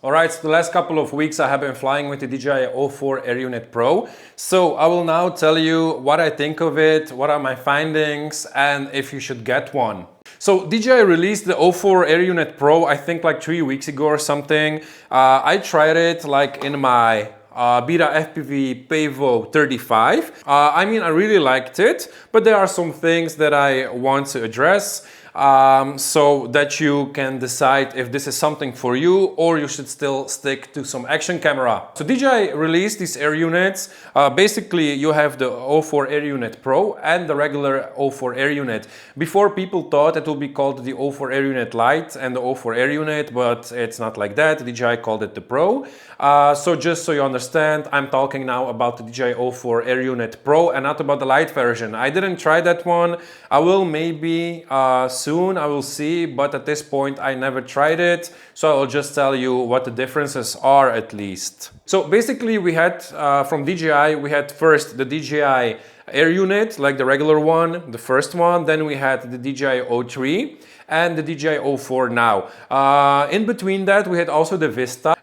Alright, so the last couple of weeks I have been flying with the DJI O4 Air Unit Pro. So I will now tell you what I think of it, what are my findings, and if you should get one. So DJI released the O4 Air Unit Pro, I think like 3 weeks ago or something. I tried it like in my Beta FPV Pavo 35. I mean, I really liked it, but there are some things that I want to address. So that you can decide if this is something for you or you should still stick to some action camera. So DJI released these air units. Basically you have the O4 Air Unit Pro and the regular O4 Air Unit. Before, people thought it would be called the O4 Air Unit Lite and the O4 Air Unit, but it's not like that. DJI called it the Pro. So just so you understand, I'm talking now about the DJI O4 Air Unit Pro and not about the Lite version. I didn't try that one. I will maybe soon, I will see, but at this point I never tried it, so I'll just tell you what the differences are at least. So basically we had from DJI, we had first the DJI Air Unit, like the regular one, the first one, then we had the DJI O3 and the DJI O4 now. In between that we had also the Vista.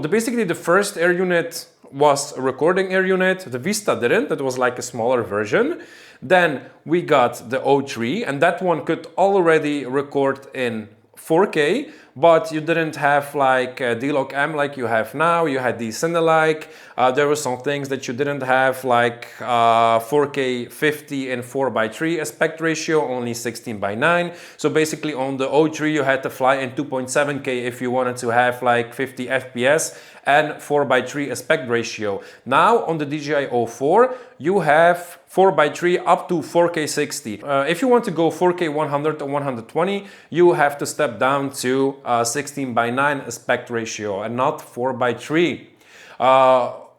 Basically the first Air Unit was a recording Air Unit, the Vista didn't, that was like a smaller version. Then we got the O3 and that one could already record in 4K, but you didn't have like D-Log M like you have now. You had the Cine-like. There were some things that you didn't have, like 4K 50 and 4:3 aspect ratio, only 16:9. So basically on the O3 you had to fly in 2.7K if you wanted to have like 50 FPS and 4:3 aspect ratio. Now on the DJI O4 you have 4:3 up to 4K 60. If you want to go 4K 100 or 120, you have to step down to 16:9 aspect ratio and not 4:3.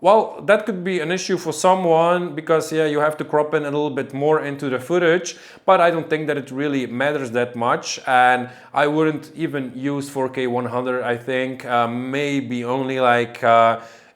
Well, that could be an issue for someone because yeah, you have to crop in a little bit more into the footage, but I don't think that it really matters that much, and I wouldn't even use 4K 100. I think maybe only like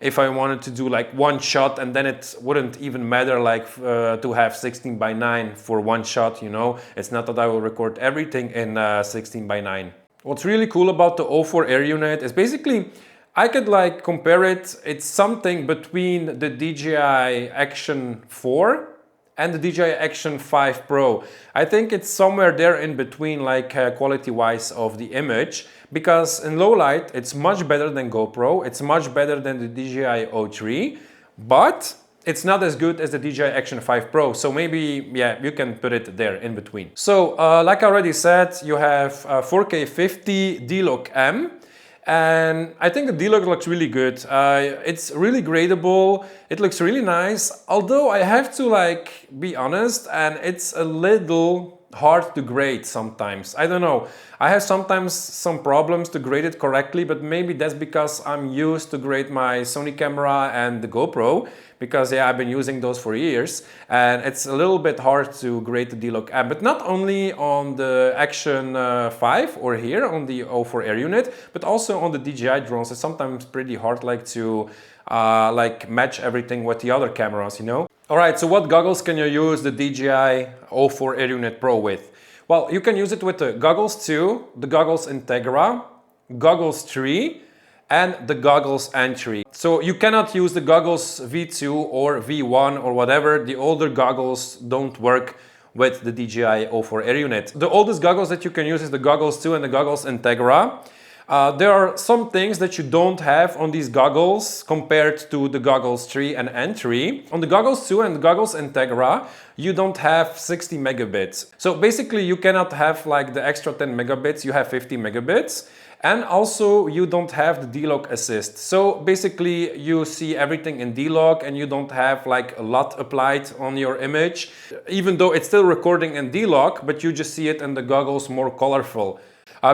if I wanted to do like one shot, and then it wouldn't even matter like to have 16:9 for one shot, you know. It's not that I will record everything in 16:9. What's really cool about the O4 Air Unit is basically I could like compare it. It's something between the DJI Action 4 and the DJI Action 5 Pro. I think it's somewhere there in between, like quality wise of the image, because in low light it's much better than GoPro, it's much better than the DJI O3, but it's not as good as the DJI Action 5 Pro. So maybe, yeah, you can put it there in between. So like I already said, you have 4K 50 D-Log M. And I think the D-Log looks really good. It's really gradable. It looks really nice. Although I have to like be honest, and it's a little hard to grade sometimes. I don't know. I have sometimes some problems to grade it correctly, but maybe that's because I'm used to grade my Sony camera and the GoPro, because yeah, I've been using those for years, and it's a little bit hard to grade the D-Log M. But not only on the Action 5 or here on the O4 Air Unit, but also on the DJI drones. It's sometimes pretty hard like to like match everything with the other cameras, you know. Alright, so what goggles can you use the DJI O4 Air Unit Pro with? Well, you can use it with the Goggles 2, the Goggles Integra, Goggles 3, and the Goggles Entry. So you cannot use the Goggles V2 or V1 or whatever. The older goggles don't work with the DJI O4 Air Unit. The oldest goggles that you can use is the Goggles 2 and the Goggles Integra. There are some things that you don't have on these goggles compared to the Goggles 3 and N3. On the Goggles 2 and the Goggles Integra, you don't have 60 megabits. So basically you cannot have like the extra 10 megabits, you have 50 megabits. And also you don't have the D-Log assist. So basically you see everything in D-Log and you don't have like a lot applied on your image. Even though it's still recording in D-Log, but you just see it in the goggles more colorful.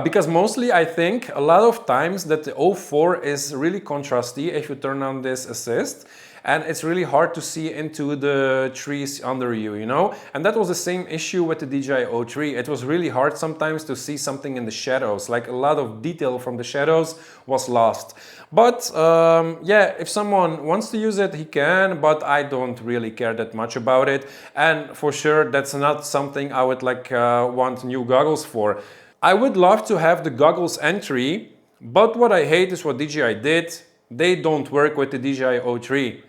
Because mostly I think a lot of times that the O4 is really contrasty if you turn on this assist, and it's really hard to see into the trees under you, you know? And that was the same issue with the DJI O3. It was really hard sometimes to see something in the shadows, like a lot of detail from the shadows was lost. But yeah, if someone wants to use it, he can, but I don't really care that much about it. And for sure, that's not something I would like want new goggles for. I would love to have the Goggles Entry, But what I hate is what DJI did. They don't work with the DJI O3.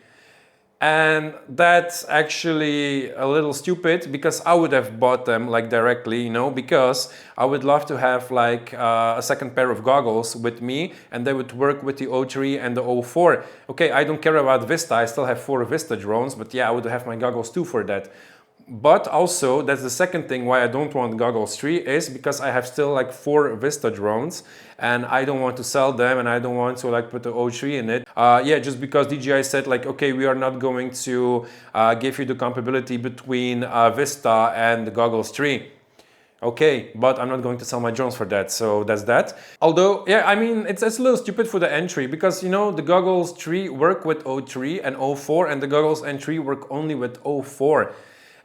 And that's actually a little stupid, because I would have bought them like directly, you know, because I would love to have like a second pair of goggles with me, and they would work with the O3 and the O4. Okay, I don't care about Vista. I still have 4 Vista drones, but yeah, I would have my goggles too for that. But also, that's the second thing why I don't want Goggles 3, is because I have still like 4 Vista drones and I don't want to sell them, and I don't want to like put the O3 in it. Yeah, just because DJI said like, okay, we are not going to give you the compatibility between Vista and the Goggles 3. Okay, but I'm not going to sell my drones for that, so that's that. Although, yeah, I mean, it's a little stupid for the N3, because, you know, the Goggles 3 work with O3 and O4, and the Goggles N3 work only with O4.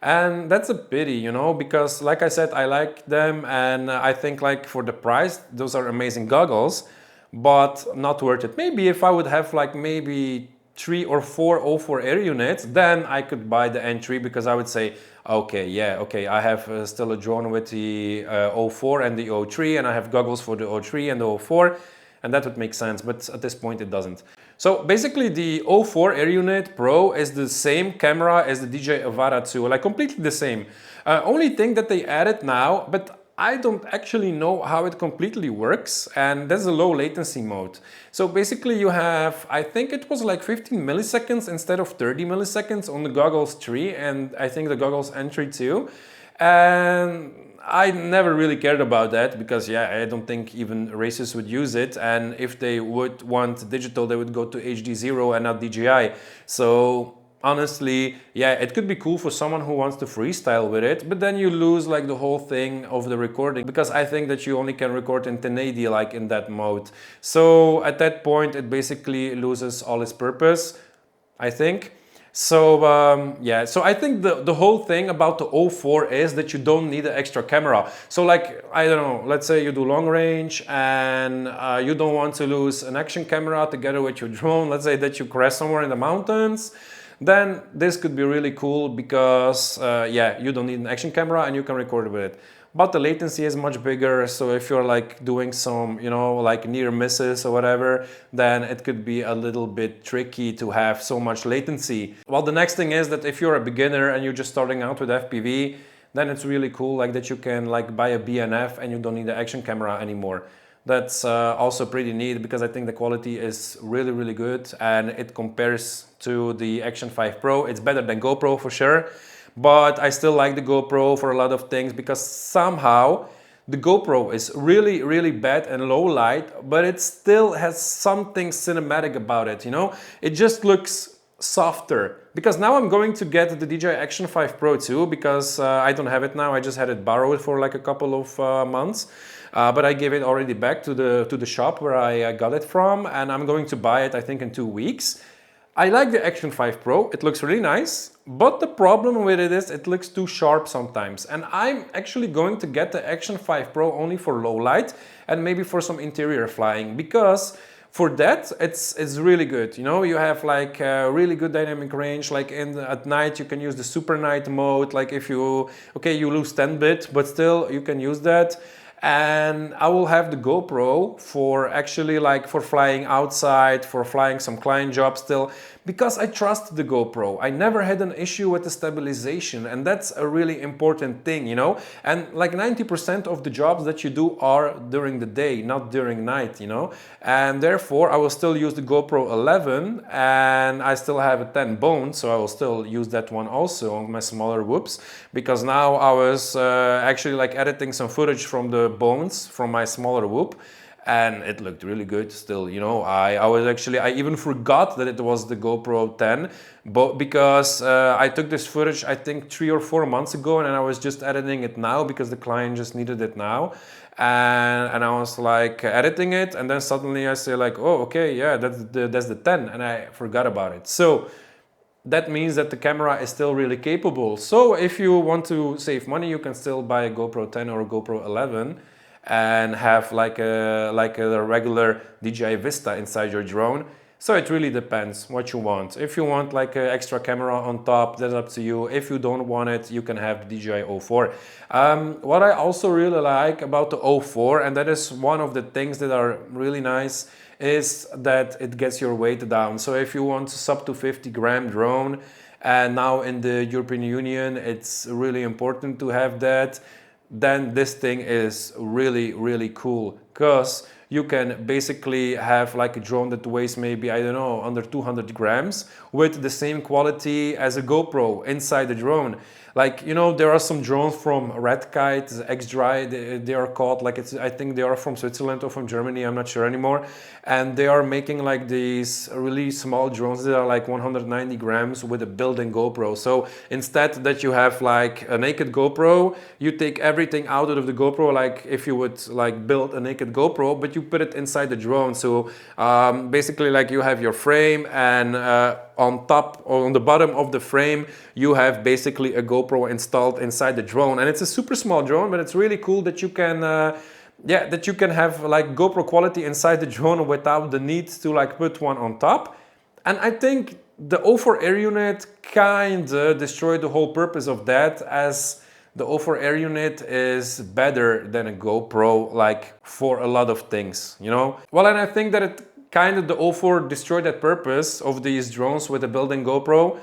And that's a pity, you know, because like I said, I like them, and I think like for the price, those are amazing goggles, but not worth it. Maybe if I would have like maybe 3 or 4 O4 air units, then I could buy the N3, because I would say, okay, yeah, okay, I have still a drone with the O4 and the O3, and I have goggles for the O3 and the O4, and that would make sense, but at this point it doesn't. So basically the O4 Air Unit Pro is the same camera as the DJI Avata 2, like completely the same. Only thing that they added now, but I don't actually know how it completely works, and that's a low latency mode. So basically you have, I think it was like 15 milliseconds instead of 30 milliseconds on the Goggles 3, and I think the Goggles N3 too. And I never really cared about that, because yeah, I don't think even racers would use it, and if they would want digital, they would go to HD0 and not DJI. So honestly, yeah, it could be cool for someone who wants to freestyle with it, but then you lose like the whole thing of the recording, because I think that you only can record in 1080 like in that mode. So at that point it basically loses all its purpose, I think. So yeah, so I think the whole thing about the O4 is that you don't need an extra camera. So like, I don't know, let's say you do long range and you don't want to lose an action camera together with your drone. Let's say that you crash somewhere in the mountains, then this could be really cool, because yeah, you don't need an action camera and you can record with it. But the latency is much bigger, so if you're like doing some, you know, like near misses or whatever, then it could be a little bit tricky to have so much latency. Well, the next thing is that if you're a beginner and you're just starting out with FPV, then it's really cool like that you can like buy a BNF and you don't need the action camera anymore. That's also pretty neat, because I think the quality is really, really good, and it compares to the Action 5 Pro. It's better than GoPro for sure. But I still like the GoPro for a lot of things, because somehow the GoPro is really, really bad and low light, but it still has something cinematic about it, you know? It just looks softer. Because now I'm going to get the DJI Action 5 Pro too, because I don't have it now. I just had it borrowed for like a couple of months. But I gave it already back to the shop where I got it from, and I'm going to buy it, I think, in 2 weeks. I like the Action 5 Pro, it looks really nice, but the problem with it is it looks too sharp sometimes. And I'm actually going to get the Action 5 Pro only for low light and maybe for some interior flying, because for that it's really good. You know, you have like a really good dynamic range, like at night you can use the super night mode, like if you, okay, you lose 10 bit, but still you can use that. And I will have the GoPro for actually like for flying outside, for flying some client jobs still, because I trust the GoPro. I never had an issue with the stabilization, and that's a really important thing, you know? And like 90% of the jobs that you do are during the day, not during night, you know? And therefore I will still use the GoPro 11, and I still have a 10 bone, so I will still use that one also on my smaller whoops, because now I was actually like editing some footage from the bones from my smaller whoop, and it looked really good still, you know. I was actually, I even forgot that it was the GoPro 10, but because I took this footage I think 3 or 4 months ago, and I was just editing it now because the client just needed it now, and I was like editing it, and then suddenly I say like, oh okay, yeah, that's the 10, and I forgot about it. So that means that the camera is still really capable. So if you want to save money, you can still buy a GoPro 10 or a GoPro 11 and have like a regular DJI Vista inside your drone. So it really depends what you want. If you want like an extra camera on top, that's up to you. If you don't want it, you can have the DJI O4. What I also really like about the O4, and that is one of the things that are really nice, is that it gets your weight down. So if you want a sub to 50-gram drone, and now in the European Union, it's really important to have that, then this thing is really, really cool, because you can basically have like a drone that weighs maybe, I don't know, under 200 grams with the same quality as a GoPro inside the drone. Like, you know, there are some drones from Red Kite, XDRI, they are called, like I think they are from Switzerland or from Germany, I'm not sure anymore. And they are making like these really small drones that are like 190 grams with a built-in GoPro. So instead that you have like a naked GoPro, you take everything out of the GoPro, like if you would like build a naked GoPro, but you put it inside the drone. So basically like you have your frame, and on top or on the bottom of the frame, you have basically a GoPro installed inside the drone. And it's a super small drone, but it's really cool that you can that you can have like GoPro quality inside the drone without the need to like put one on top. And I think the O4 Air Unit kinda destroyed the whole purpose of that, as the O4 Air Unit is better than a GoPro, like for a lot of things, you know? Well, and I think that it kind of, the O4 destroyed that purpose of these drones with a built-in GoPro.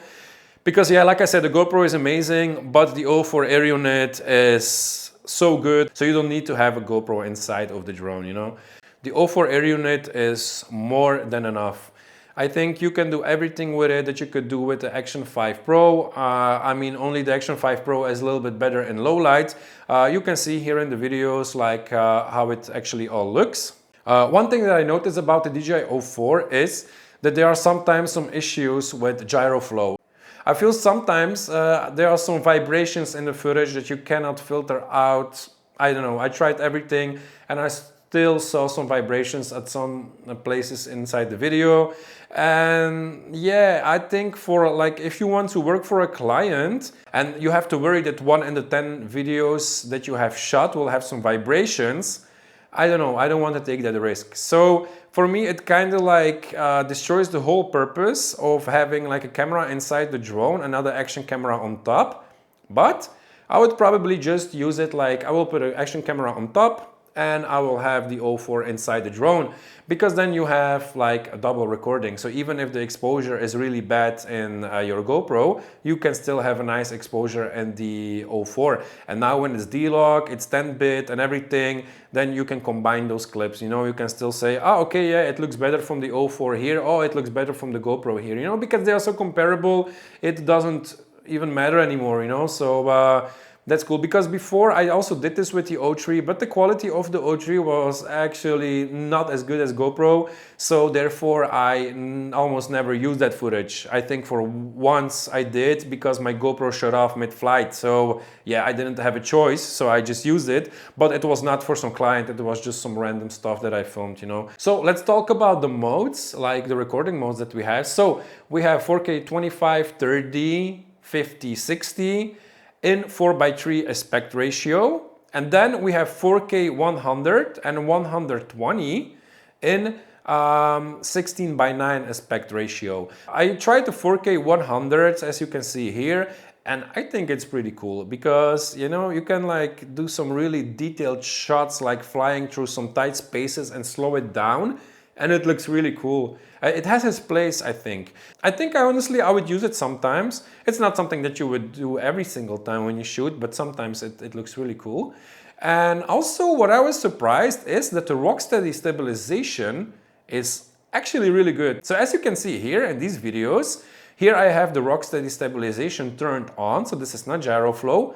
Because yeah, like I said, the GoPro is amazing, but the O4 Air Unit is so good, so you don't need to have a GoPro inside of the drone, you know? The O4 Air Unit is more than enough. I think you can do everything with it that you could do with the Action 5 Pro. I mean, only the Action 5 Pro is a little bit better in low light. You can see here in the videos like how it actually all looks. One thing that I noticed about the DJI O4 is that there are sometimes some issues with gyro flow. I feel sometimes there are some vibrations in the footage that you cannot filter out. I don't know, I tried everything and I still saw some vibrations at some places inside the video. And yeah, I think for like, if you want to work for a client and you have to worry that 1 in the 10 videos that you have shot will have some vibrations, I don't know, I don't want to take that risk. So for me, it kind of like destroys the whole purpose of having like a camera inside the drone, another action camera on top. But I would probably just use it like, I will put an action camera on top and I will have the O4 inside the drone, because then you have like a double recording. So even if the exposure is really bad in your GoPro, you can still have a nice exposure in the O4. And now when it's D-Log, it's 10-bit and everything, then you can combine those clips. You know, you can still say, oh, okay, yeah, it looks better from the O4 here. Oh, it looks better from the GoPro here, you know, because they are so comparable, it doesn't even matter anymore, you know. So that's cool, because before I also did this with the O3, but the quality of the O3 was actually not as good as GoPro, so therefore I almost never used that footage. I think for once I did, because my GoPro shut off mid-flight, so yeah, I didn't have a choice, so I just used it, but it was not for some client, it was just some random stuff that I filmed, you know. So let's talk about the modes, like the recording modes that we have. So we have 4K 25, 30, 50, 60, in 4:3 aspect ratio, and then we have 4K 100 and 120 in 16:9 aspect ratio. I tried the 4K 100, as you can see here, and I think it's pretty cool, because you know, you can like do some really detailed shots, like flying through some tight spaces and slow it down, and it looks really cool. It has its place, I think. I honestly I would use it sometimes. It's not something that you would do every single time when you shoot, but sometimes it looks really cool. And also what I was surprised is that the Rocksteady stabilization is actually really good. So as you can see here in these videos, here I have the Rocksteady stabilization turned on, so this is not gyro flow.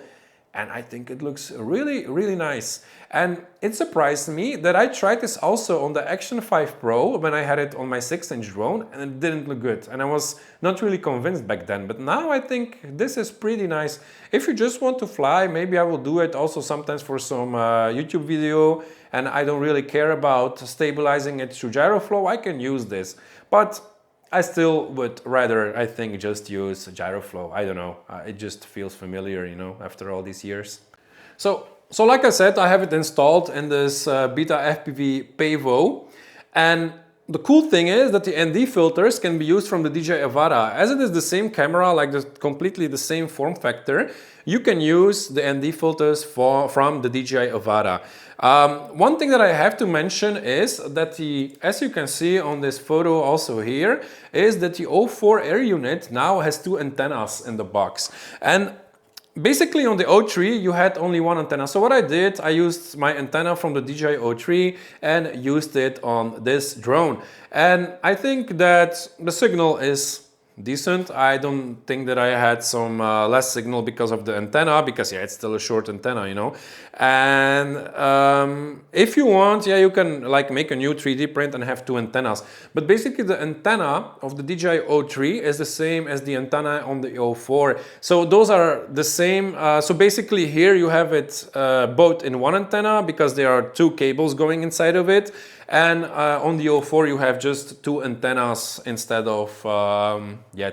And I think it looks really, really nice. And it surprised me that I tried this also on the Action 5 Pro when I had it on my 6-inch drone, and it didn't look good. And I was not really convinced back then, but now I think this is pretty nice. If you just want to fly, maybe I will do it also sometimes for some YouTube video, and I don't really care about stabilizing it through gyro flow, I can use this. But I still would rather, I think, just use gyroflow. I don't know, it just feels familiar, you know, after all these years. So like I said, I have it installed in this Beta FPV Pavo, and The cool thing is that the ND filters can be used from the DJI Avata. As it is the same camera, like completely the same form factor, you can use the ND filters from the DJI Avata. One thing that I have to mention is that as you can see on this photo also here, is that the O4 air unit now has two antennas in the box. And basically on the O3 you had only one antenna. So what I did, I used my antenna from the DJI O3 and used it on this drone. And I think that the signal is decent. I don't think that I had some less signal because of the antenna, because yeah, it's still a short antenna, you know. And if you want, yeah, you can like make a new 3D print and have two antennas. But basically the antenna of the DJI O3 is the same as the antenna on the O4. So those are the same. So basically here you have it both in one antenna because there are two cables going inside of it. And on the O4 you have just two antennas instead of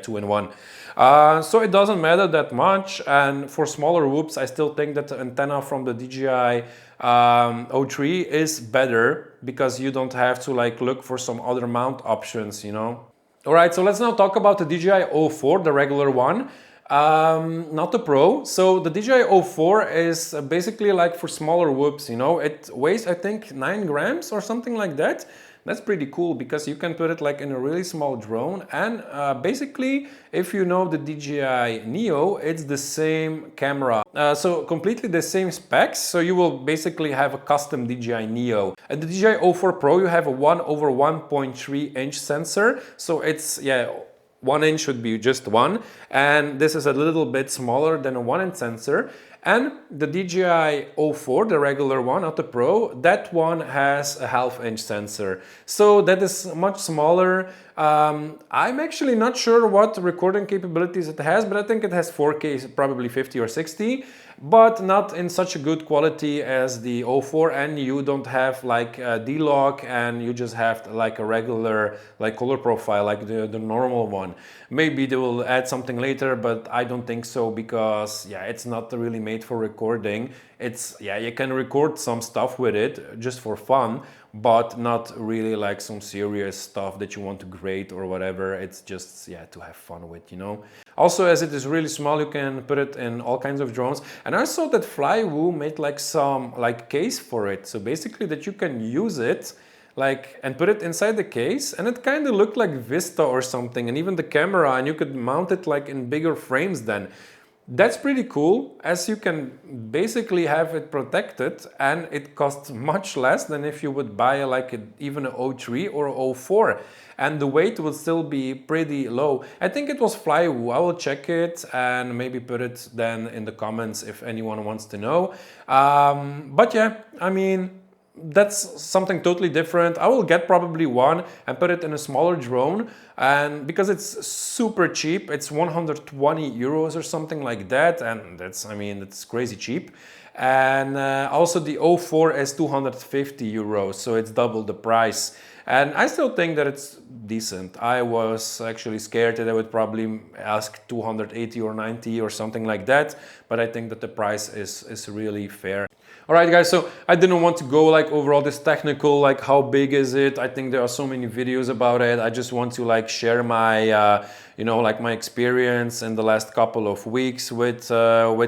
two in one. So it doesn't matter that much, and for smaller whoops I still think that the antenna from the DJI O3 is better because you don't have to like look for some other mount options, you know. Alright, so let's now talk about the DJI O4, the regular one. Not the Pro. So the DJI O4 is basically like for smaller whoops, you know. It weighs I think 9 grams or something like that. That's pretty cool because you can put it like in a really small drone, and basically if you know the DJI Neo, it's the same camera. So completely the same specs, so you will basically have a custom DJI Neo. At the DJI O4 Pro you have a 1/1.3 inch sensor, so it's 1 inch should be just one, and this is a little bit smaller than a 1 inch sensor. And the DJI O4, the regular one, not the Pro, that one has a 1/2 inch sensor. So that is much smaller. I'm actually not sure what recording capabilities it has, but I think it has 4K, probably 50 or 60, but not in such a good quality as the O4, and you don't have like a D-Log, and you just have like a regular like color profile, like the normal one. Maybe they will add something later, but I don't think so, because it's not really made for recording. It's you can record some stuff with it just for fun, but not really like some serious stuff that you want to grade or whatever. It's just to have fun with, you know. Also, as it is really small, you can put it in all kinds of drones. And I saw that Flywoo made like some like case for it, so basically that you can use it like and put it inside the case, and it kind of looked like Vista or something, and even the camera, and you could mount it like in bigger frames then. That's pretty cool, as you can basically have it protected, and it costs much less than if you would buy like even an O3 or O4, and the weight will still be pretty low. I think it was Flywoo. I will check it and maybe put it then in the comments if anyone wants to know. But I mean, that's something totally different. I will get probably one and put it in a smaller drone, and because it's super cheap, it's 120 euros or something like that, and that's crazy cheap. And also the O4 is 250 euros, so it's double the price. And I still think that it's decent. I was actually scared that I would probably ask 280 or 90 or something like that, but I think that the price is really fair. Alright guys, so I didn't want to go like over all this technical, like how big is it. I think there are so many videos about it. I just want to like share my like my experience in the last couple of weeks with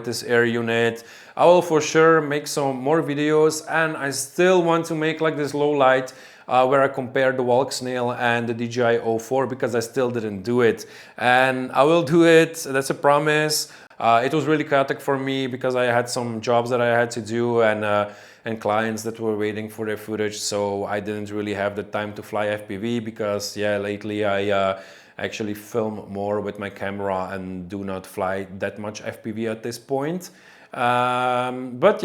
this air unit. I will for sure make some more videos, and I still want to make like this low light where I compare the Walk Snail and the DJI O4, because I still didn't do it, and I will do it. That's a promise. It was really chaotic for me because I had some jobs that I had to do, and clients that were waiting for their footage, so I didn't really have the time to fly FPV, because lately I actually film more with my camera and do not fly that much FPV at this point. But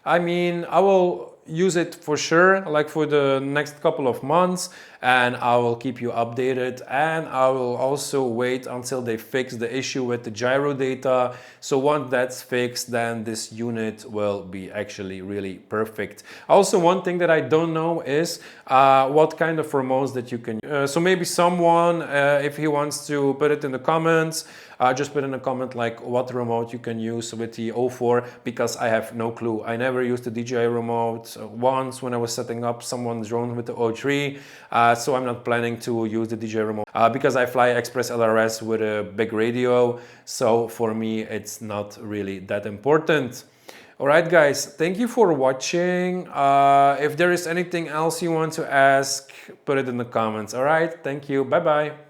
I mean, I will use it for sure, like for the next couple of months, and I will keep you updated, and I will also wait until they fix the issue with the gyro data. So once that's fixed, then this unit will be actually really perfect. Also, one thing that I don't know is what kind of remotes that you can use. So maybe someone, if he wants to put it in the comments, just put in a comment like what remote you can use with the O4, because I have no clue. I never used the DJI remote. once when I was setting up someone's drone with the O3, so I'm not planning to use the DJI remote because I fly Express LRS with a big radio, so for me it's not really that important. Alright guys, thank you for watching. If there is anything else you want to ask, put it in the comments. Alright, thank you, bye bye.